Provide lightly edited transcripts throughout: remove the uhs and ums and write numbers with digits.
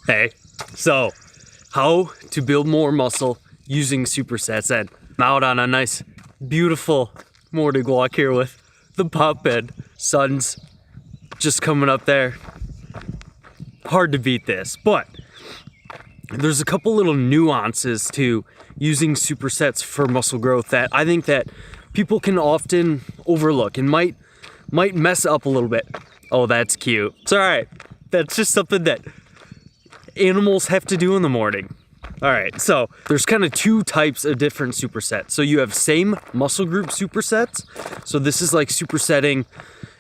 Hey, so how to build more muscle using supersets. And I'm out on a nice, beautiful morning walk here with the pup, and sun's just coming up there. Hard to beat this, but there's a couple little nuances to using supersets for muscle growth that I think that people can often overlook and might mess up a little bit. Oh, that's cute. It's all right. That's just something that animals have to do in the morning. All right, so there's kind of two types of different supersets. So you have same muscle group supersets. So this is like supersetting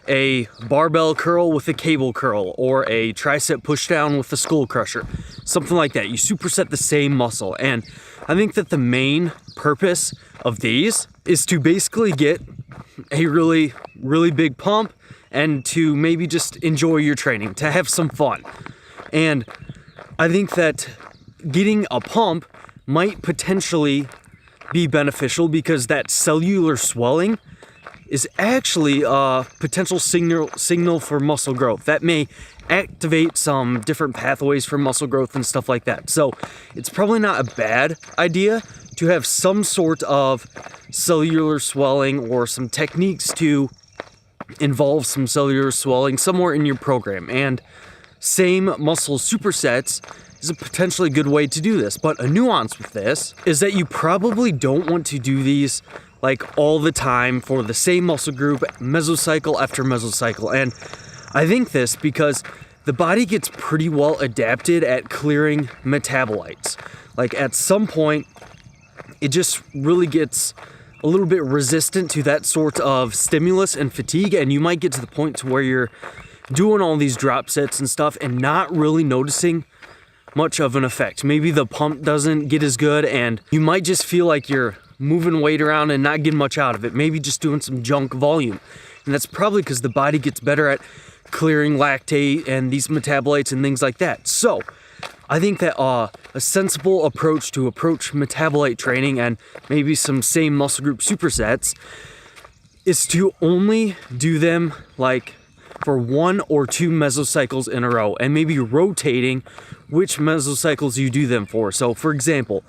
a barbell curl with a cable curl, or a tricep pushdown with a skull crusher, something like that. You superset the same muscle. And I think that the main purpose of these is to basically get a really, really big pump and to maybe just enjoy your training, to have some fun. And I think that getting a pump might potentially be beneficial because that cellular swelling is actually a potential signal for muscle growth that may activate some different pathways for muscle growth and stuff like that. So it's probably not a bad idea to have some sort of cellular swelling or some techniques to involve some cellular swelling somewhere in your program. And same muscle supersets is a potentially good way to do this. But a nuance with this is that you probably don't want to do these like all the time for the same muscle group, mesocycle after mesocycle. And I think this because the body gets pretty well adapted at clearing metabolites. Like at some point, it just really gets a little bit resistant to that sort of stimulus and fatigue, and you might get to the point to where you're doing all these drop sets and stuff and not really noticing much of an effect. Maybe the pump doesn't get as good and you might just feel like you're moving weight around and not getting much out of it, maybe just doing some junk volume. And that's probably because the body gets better at clearing lactate and these metabolites and things like that. So I think that a sensible approach to approach metabolite training and maybe some same muscle group supersets is to only do them like for 1 or 2 mesocycles in a row, and maybe rotating which mesocycles you do them for. So for example,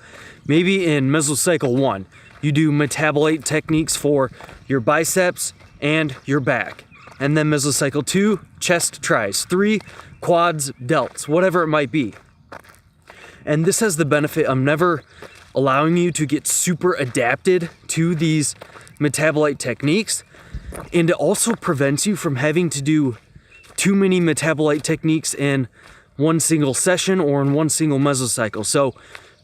maybe in mesocycle 1, you do metabolite techniques for your biceps and your back. And then mesocycle 2, chest, tris, 3, quads, delts, whatever it might be. And this has the benefit of never allowing you to get super adapted to these metabolite techniques. And it also prevents you from having to do too many metabolite techniques in one single session or in one single mesocycle. So,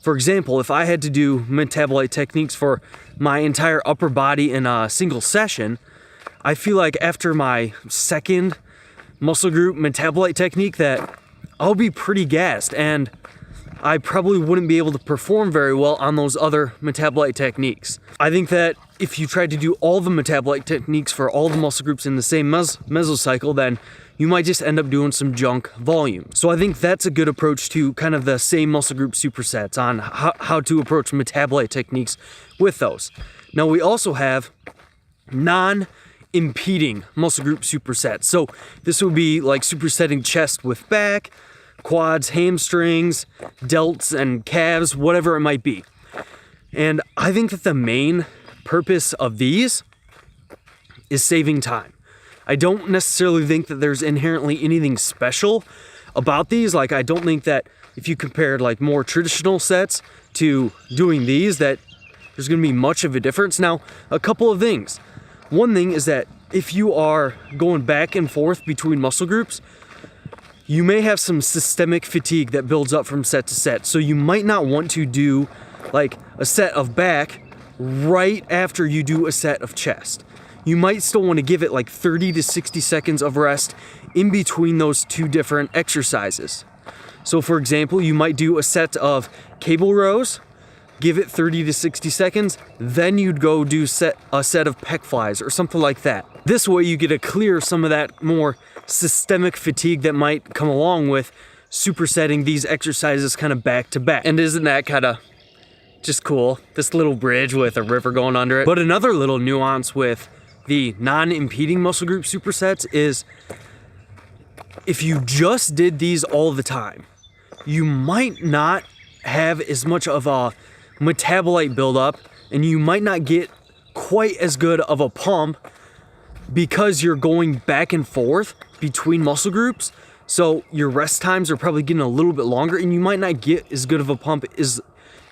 for example, if I had to do metabolite techniques for my entire upper body in a single session, I feel like after my second muscle group metabolite technique that I'll be pretty gassed and I probably wouldn't be able to perform very well on those other metabolite techniques. I think that if you tried to do all the metabolite techniques for all the muscle groups in the same mesocycle, then you might just end up doing some junk volume. So I think that's a good approach to kind of the same muscle group supersets on how to approach metabolite techniques with those. Now we also have non-impeding muscle group supersets. So this would be like supersetting chest with back, quads, hamstrings, delts, and calves, whatever it might be. And I think that the main purpose of these is saving time. I don't necessarily think that there's inherently anything special about these. Like, I don't think that if you compared like more traditional sets to doing these, that there's gonna be much of a difference. Now, a couple of things. One thing is that if you are going back and forth between muscle groups, you may have some systemic fatigue that builds up from set to set. So you might not want to do like a set of back right after you do a set of chest. You might still want to give it like 30 to 60 seconds of rest in between those two different exercises. So for example, you might do a set of cable rows, give it 30 to 60 seconds, then you'd go do a set of pec flies or something like that. This way you get to clear some of that more systemic fatigue that might come along with supersetting these exercises kind of back to back. And isn't that kind of just cool? This little bridge with a river going under it. But another little nuance with the non-impeding muscle group supersets is if you just did these all the time, you might not have as much of a metabolite buildup, and you might not get quite as good of a pump because you're going back and forth between muscle groups. So your rest times are probably getting a little bit longer, and you might not get as good of a pump as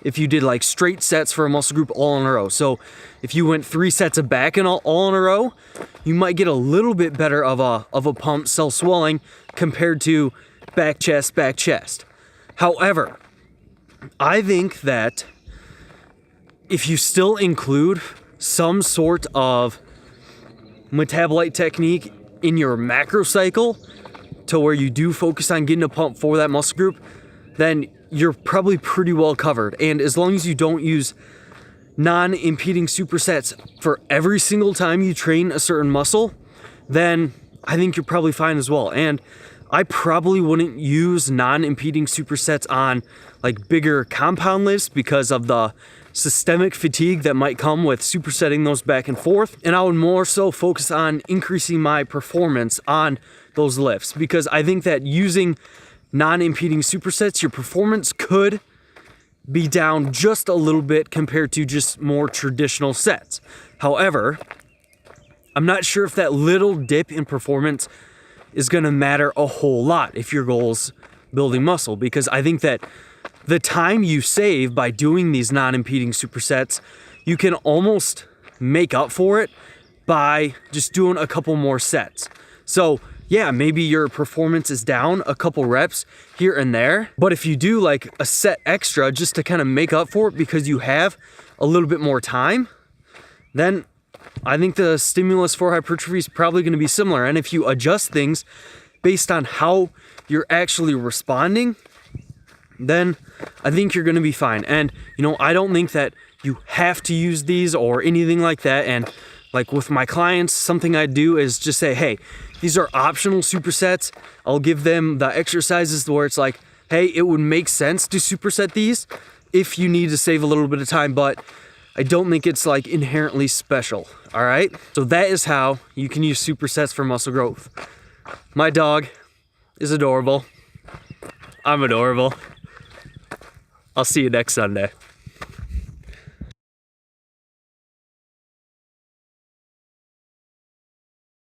if you did like straight sets for a muscle group all in a row. So if you went 3 sets of back and all in a row, you might get a little bit better of a pump cell swelling compared to back chest. However, I think that if you still include some sort of metabolite technique in your macro cycle to where you do focus on getting a pump for that muscle group, then you're probably pretty well covered. And as long as you don't use non-impeding supersets for every single time you train a certain muscle, then I think you're probably fine as well. And I probably wouldn't use non-impeding supersets on like bigger compound lifts because of the systemic fatigue that might come with supersetting those back and forth. And I would more so focus on increasing my performance on those lifts, because I think that using non-impeding supersets, your performance could be down just a little bit compared to just more traditional sets. However, I'm not sure if that little dip in performance is going to matter a whole lot if your goal is building muscle, because I think that the time you save by doing these non-impeding supersets, you can almost make up for it by just doing a couple more sets. So yeah, maybe your performance is down a couple reps here and there, but if you do like a set extra just to kind of make up for it because you have a little bit more time, then I think the stimulus for hypertrophy is probably going to be similar. And if you adjust things based on how you're actually responding, then I think you're going to be fine. And I don't think that you have to use these or anything like that. And like with my clients, something I do is just say, hey, these are optional supersets. I'll give them the exercises where it's like, hey, it would make sense to superset these if you need to save a little bit of time, but I don't think it's like inherently special. All right. So that is how you can use supersets for muscle growth. My dog is adorable. I'm adorable. I'll see you next Sunday.